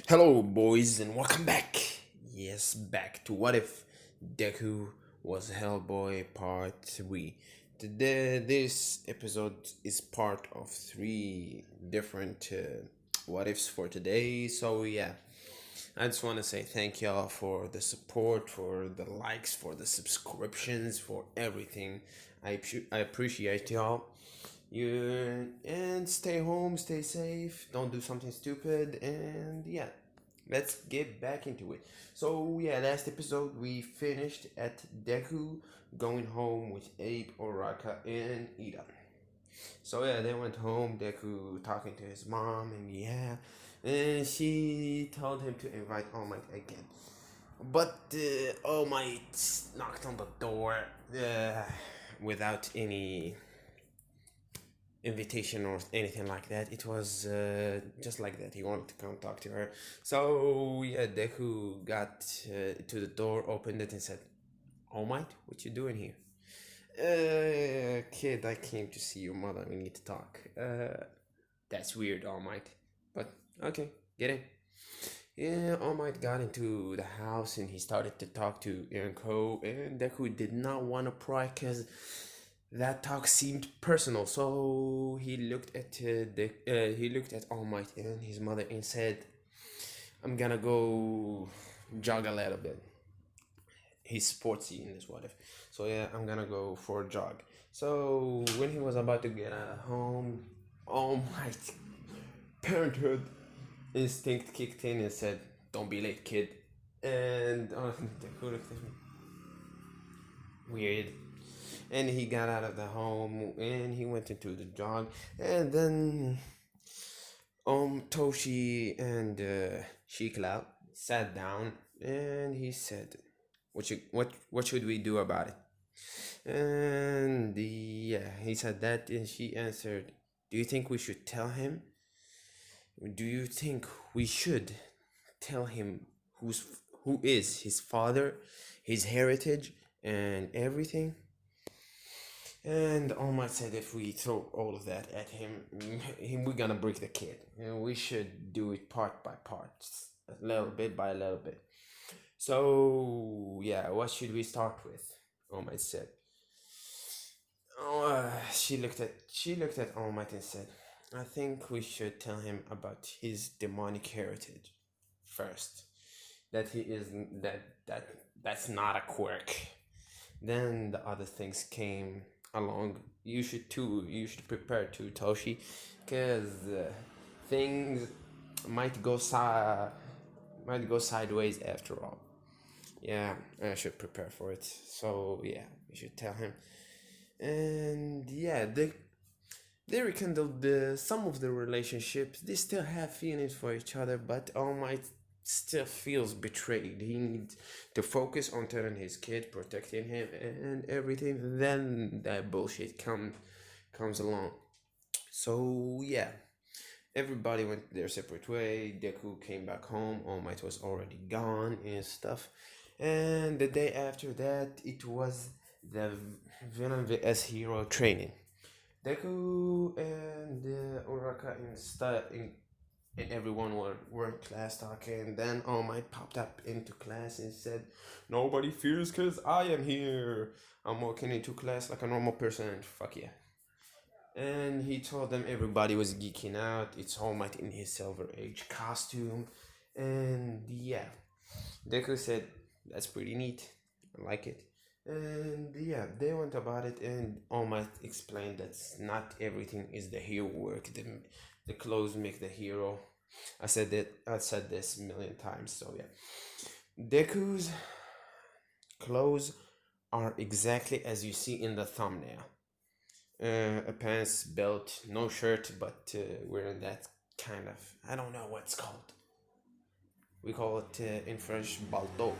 Hello, boys, and welcome back. Yes, back to What If Deku was Hellboy Part 3. Today, this episode is part of three different what ifs for today. So, yeah, I just want to say thank y'all for the support, for the likes, for the subscriptions, for everything. I appreciate y'all. You and stay home, stay safe, don't do something stupid, and yeah, let's get back into it. So yeah, last episode we finished at Deku going home with Abe, Oraka, and Ida. So yeah, they went home. Deku talking to his mom, and yeah, and she told him to invite All Might again. But All Might knocked on the door without any invitation or anything like that. It was just like that. He wanted to come talk to her. So yeah, Deku got to the door, opened it, and said, "All Might, what you doing here?" Kid, I came to see your mother. We need to talk. That's weird, All Might. But okay, get in. Yeah, All Might got into the house and he started to talk to Ironco, and Deku did not want to pry because that talk seemed personal. So he looked at All Might and his mother and said, "I'm gonna go jog a little bit." He's sportsy in this what if. So yeah, I'm gonna go for a jog. So when he was about to get out of home, All Might parenthood instinct kicked in and said, "Don't be late, kid." And Deku looked at me weird. And he got out of the home and he went into the jog. And then Toshi and Shikla sat down and he said, what should we do about it?" And yeah, he said that and she answered, "Do you think we should tell him? Do you think we should tell him who is his father, his heritage, and everything?" And All Might said, "If we throw all of that at him, we're gonna break the kid. We should do it part by part, a little bit by a little bit." So yeah, what should we start with? All Might said. She looked at All Might and said, "I think we should tell him about his demonic heritage first. That he is that's not a quirk. Then the other things came along. You should prepare to Toshi, because things might go sideways after all. Yeah, I should prepare for it. So yeah, we should tell him." And yeah, they rekindled some of the relationships. They still have feelings for each other, but All Might still feels betrayed. He needs to focus on telling his kid, protecting him, and everything. Then that bullshit comes along. So yeah, everybody went their separate way. Deku came back home. All Might was already gone and stuff. And the day after that, it was the villain vs hero training. Deku and Uraka and everyone were in class talking. Then All Might popped up into class and said, "Nobody fears because I am here. I'm walking into class like a normal person. Fuck yeah." And he told them everybody was geeking out. It's All Might in his Silver Age costume. And yeah, Deku said, "That's pretty neat. I like it." And yeah, they went about it, and All Might explained that not everything is the hero work. The clothes make the hero. I said this a million times. So yeah, Deku's clothes are exactly as you see in the thumbnail. A pants, belt, no shirt, but wearing that kind of, I don't know what's called. We call it in French balto.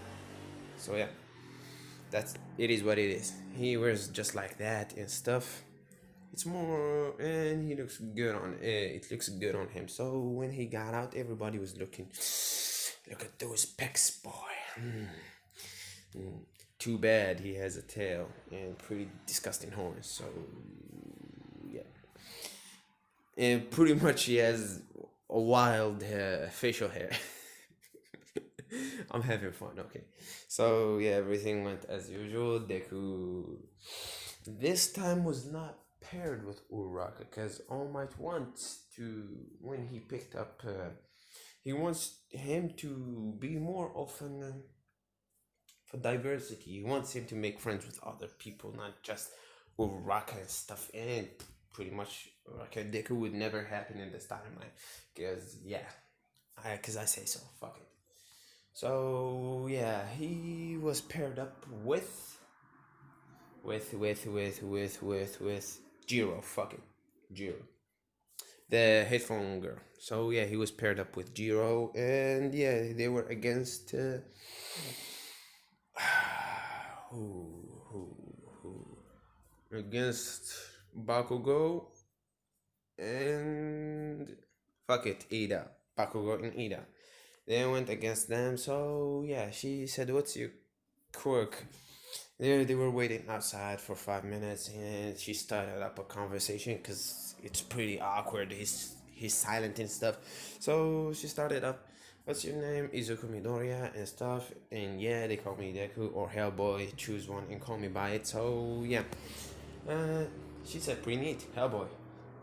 So yeah, it is what it is. He wears just like that and stuff. It's more, and he looks good on it. Looks good on him. So when he got out, everybody was looking. Look at those pecs, boy. Too bad he has a tail and pretty disgusting horns. So yeah, and pretty much he has a wild facial hair. I'm having fun. Okay, so yeah, everything went as usual. Deku this time was not paired with Uraraka because All Might wants to when he picked up. He wants him to be more often for diversity. He wants him to make friends with other people, not just Uraraka and stuff. And pretty much Uraraka Deku would never happen in this timeline because yeah, because I say so. Fuck it. So yeah, he was paired up with Jiro. Fuck it, Jiro, the headphone girl. So yeah, he was paired up with Jiro, and yeah, they were against who against Bakugo and fuck it, Ida. Bakugo and Ida. They went against them. So yeah, she said, "What's your quirk?" They were waiting outside for 5 minutes, and she started up a conversation because it's pretty awkward. He's silent and stuff. So she started up, "What's your name?" Izuku Midoriya and stuff. And yeah, they call me Deku or Hellboy. Choose one and call me by it. So yeah, uh, she said, "Pretty neat, Hellboy.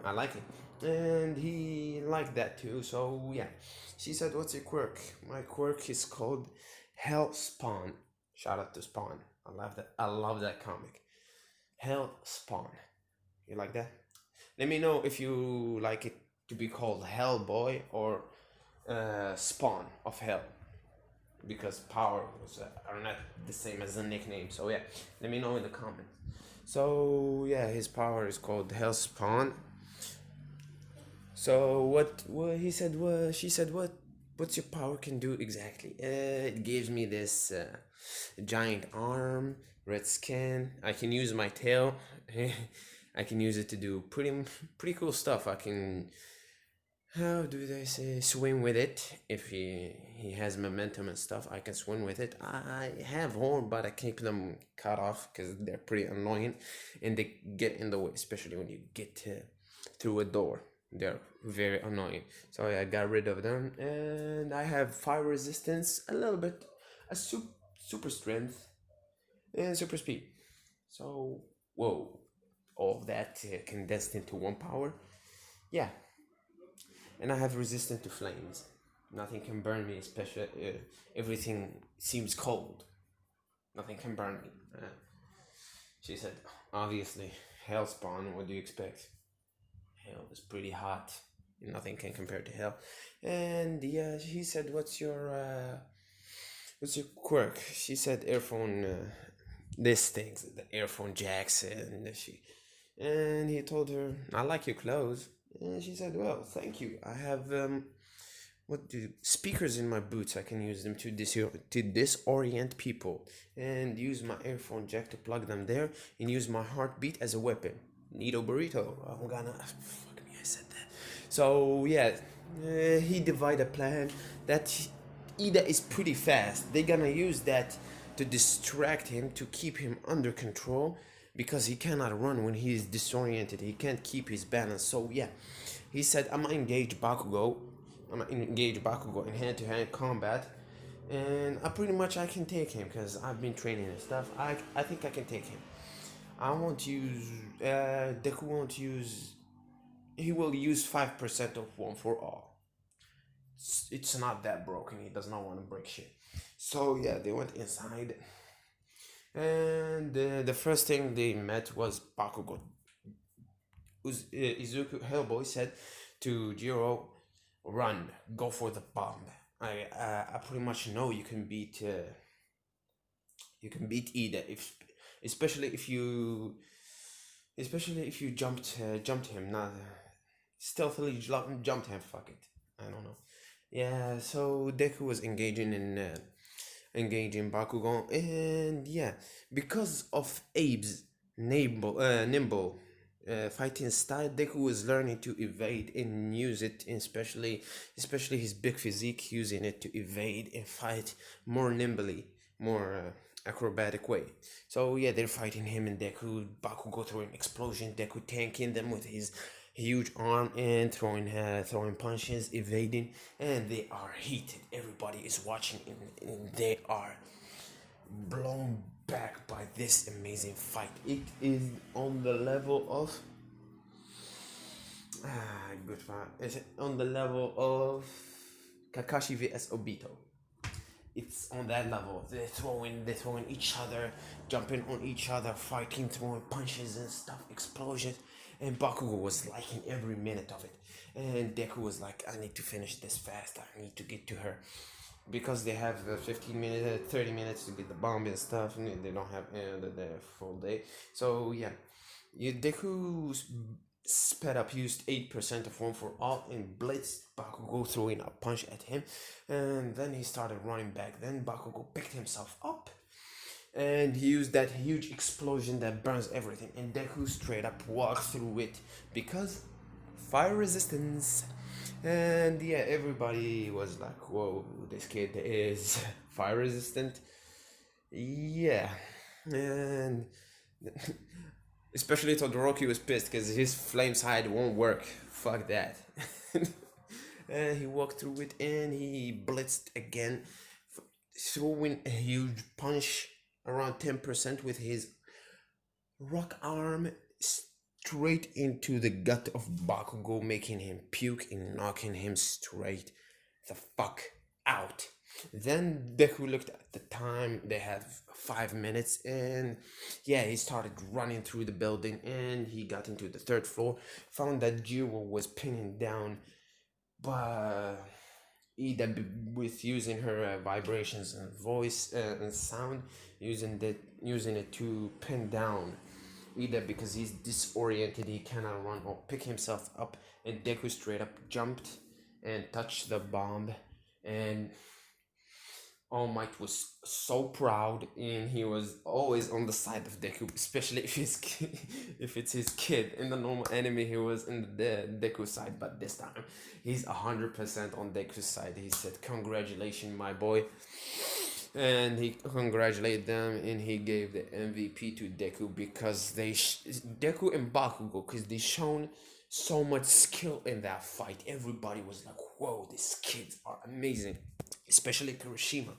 I like it." And he liked that too. So yeah, she said, "What's your quirk?" My quirk is called Hell Spawn. Shout out to Spawn. I love that. I love that comic. Hell Spawn. You like that? Let me know if you like it to be called Hellboy or Spawn of Hell, because powers are not the same as a nickname. So yeah, let me know in the comments. So yeah, his power is called Hell Spawn. So what he said was she said what's your power can do exactly? It gives me this giant arm, red skin. I can use my tail. I can use it to do pretty cool stuff. I can, how do they say, swim with it. If he has momentum and stuff, I can swim with it. I have horn, but I keep them cut off because they're pretty annoying and they get in the way, especially when you get through a door. They're very annoying. So I got rid of them, and I have fire resistance, a little bit, a super strength, and super speed. So whoa, all of that condensed into one power. Yeah, and I have resistance to flames. Nothing can burn me, especially everything seems cold. Nothing can burn me. She said, obviously, hell spawn. What do you expect? Hell is pretty hot. Nothing can compare to hell. And yeah, he said, what's your quirk? She said, earphone. This things, the earphone jacks, and he told her, "I like your clothes." And she said, "Well, thank you. I have what do speakers in my boots. I can use them to disorient people, and use my earphone jack to plug them there, and use my heartbeat as a weapon. Neato burrito. I'm gonna fuck me. I said that. So yeah, he divided a plan that Ida is pretty fast. They're gonna use that to distract him, to keep him under control, because he cannot run when he is disoriented. He can't keep his balance. So yeah, he said, "I'm gonna engage Bakugo. I'm gonna engage Bakugo in hand-to-hand combat, and I can take him because I've been training and stuff. I think I can take him. I won't use Deku won't use. He will use 5% of one for all. It's not that broken. He does not want to break shit." So yeah, they went inside, and the first thing they met was Bakugo. Izuku Hellboy said to Jiro, "Run, go for the bomb. I pretty much know you can beat Ida, if especially if you jumped him, not stealthily jumped him. Fuck it, I don't know." Yeah, so Deku was engaging Bakugan, and yeah, because of Abe's nimble fighting style, Deku was learning to evade and use it, especially his big physique, using it to evade and fight more nimbly, more acrobatic way. So yeah, they're fighting him and Deku, Bakugo throwing explosion, Deku tanking them with his huge arm and throwing punches, evading, and they are heated. Everybody is watching, and they are blown back by this amazing fight. It is on the level of good fight. It's on the level of Kakashi vs Obito. It's on that level. They're throwing each other, jumping on each other, fighting, throwing punches and stuff, explosions. And Bakugo was liking every minute of it. And Deku was like, I need to finish this fast. I need to get to her. Because they have 15 minutes, 30 minutes to get the bomb and stuff, and they don't have the full day. So, yeah. Deku sped up, used 8% of One for All, and blitzed Bakugo, throwing a punch at him. And then he started running back. Then Bakugo picked himself up and he used that huge explosion that burns everything. And Deku straight up walked through it because fire resistance. And yeah, everybody was like, whoa, this kid is fire resistant. Yeah. And especially Todoroki was pissed because his flame side won't work. Fuck that. And he walked through it and he blitzed again, throwing a huge punch around 10% with his rock arm straight into the gut of Bakugo, making him puke and knocking him straight the fuck out. Then Deku looked at the time, they have 5 minutes, and yeah, he started running through the building and he got into the third floor, found that Jiro was pinning down, but Ida with using her vibrations and voice and sound, using it to pin down Ida because he's disoriented, he cannot run or pick himself up, and Deku straight up jumped and touched the bomb, and All Might was so proud, and he was always on the side of Deku, especially if if it's his kid. In the normal anime, he was in the Deku side, but this time he's 100% on Deku's side. He said, "Congratulations, my boy," and he congratulated them, and he gave the MVP to Deku because Deku and Bakugo, because they shown so much skill in that fight. Everybody was like, "Whoa, these kids are amazing." Especially Kirishima.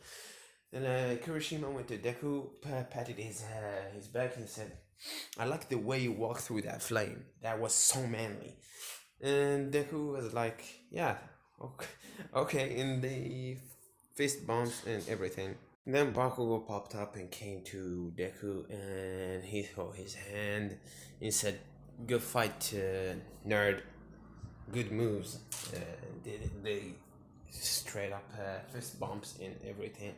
And Kirishima went to Deku, patted his back, and said, "I like the way you walked through that flame. That was so manly." And Deku was like, "Yeah, okay, okay." And they fist bumps and everything. Then Bakugo popped up and came to Deku, and he held his hand and said, "Good fight, nerd. Good moves." They straight up fist bumps and everything.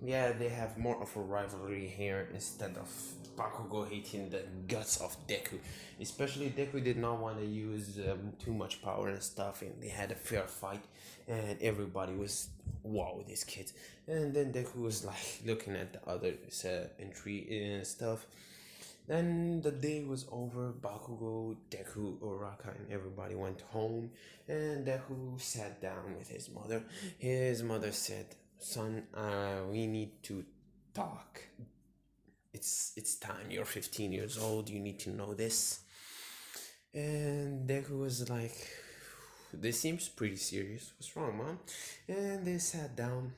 Yeah, they have more of a rivalry here instead of Bakugo hating the guts of Deku. Especially Deku did not want to use too much power and stuff, and they had a fair fight, and everybody was, wow, these kids. And then Deku was like looking at the other entry and stuff. Then the day was over. Bakugo, Deku, Uraka, and everybody went home. And Deku sat down with his mother. His mother said, "Son, we need to talk. It's time. You're 15 years old. You need to know this." And Deku was like, "This seems pretty serious. What's wrong, Mom?" And they sat down.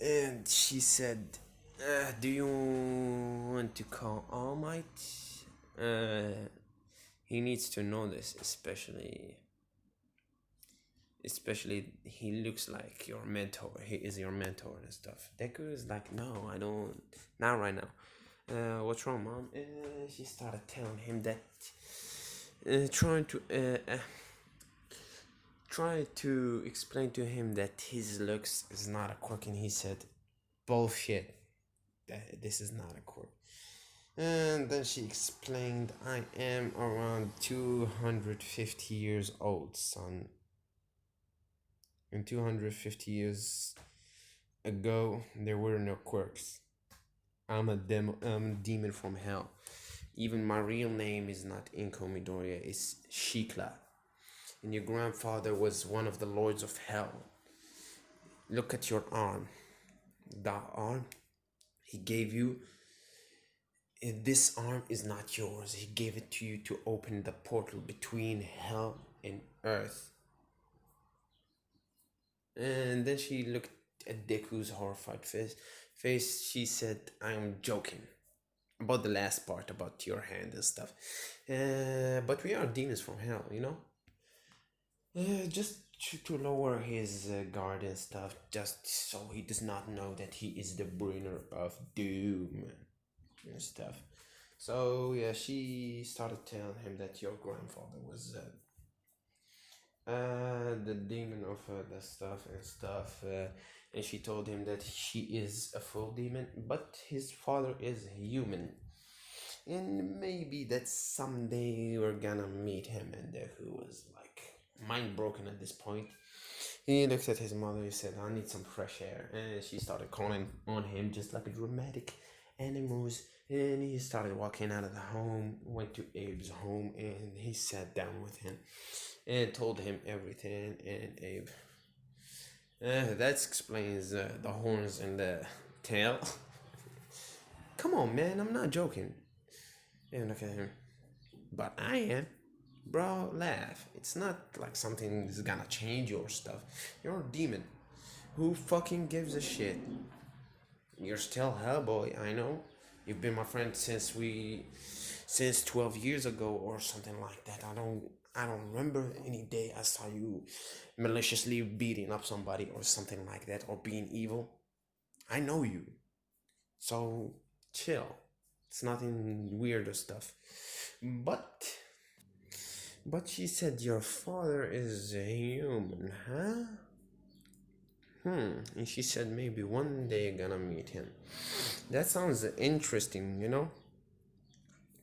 And she said, "Do you want to call All Might? He needs to know this, especially he looks like your mentor. He is your mentor and stuff." Deku is like, "No, I don't. Not right now. What's wrong, Mom?" And she started telling him that, try to explain to him that his looks is not a quirk, and he said, "Bullshit. This is not a quirk." And then she explained, "I am around 250 years old, son. And 250 years ago, there were no quirks. I'm a demon from hell. Even my real name is not Inko Midoriya, it's Shikla. And your grandfather was one of the lords of hell. Look at your arm. That arm he gave you This arm is not yours. He gave it to you to open the portal between hell and earth. And then she looked at Deku's horrified face. She said, I am joking about the last part about your hand and stuff. But we are demons from hell, you know? Just to lower his guard and stuff, just so he does not know that he is the bringer of doom and stuff. So yeah, she started telling him that your grandfather was the demon of the stuff and stuff, and she told him that she is a full demon, but his father is human, and maybe that someday we're gonna meet him. And who was like mind broken at this point. He looked at his mother. He said, "I need some fresh air," and she started calling on him just like a dramatic animals. And he started walking out of the home, went to Abe's home, and he sat down with him and told him everything. And Abe, that explains the horns and the tail. Come on, man, I'm not joking. And look at him. But I am. Bro, laugh. It's not like something is gonna change your stuff. You're a demon. Who fucking gives a shit? You're still Hellboy, I know. You've been my friend since 12 years ago or something like that. I don't remember any day I saw you maliciously beating up somebody or something like that or being evil. I know you. So chill. It's nothing weird or stuff. But she said your father is a human, huh? And she said maybe one day you're gonna meet him. That sounds interesting, you know?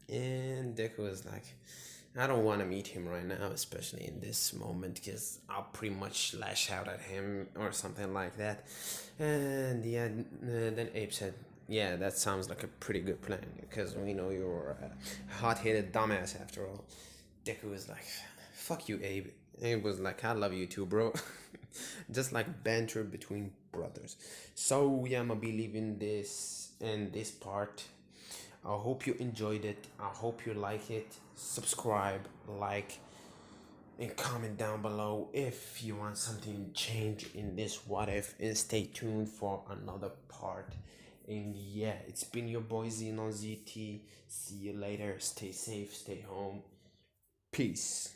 And Deku was like, I don't want to meet him right now, especially in this moment, because I'll pretty much lash out at him or something like that. And yeah, then Abe said, yeah, that sounds like a pretty good plan, because we know you're a hot-headed dumbass after all. Deku was like, fuck you, Abe. Abe was like, I love you too, bro. Just like banter between brothers. So yeah, I'm gonna be leaving this in this part. I hope you enjoyed it. I hope you like it. Subscribe, like, and comment down below if you want something change in this what if, and stay tuned for another part. And yeah, it's been your boy Xenon ZT. See you later. Stay safe, stay home. Peace.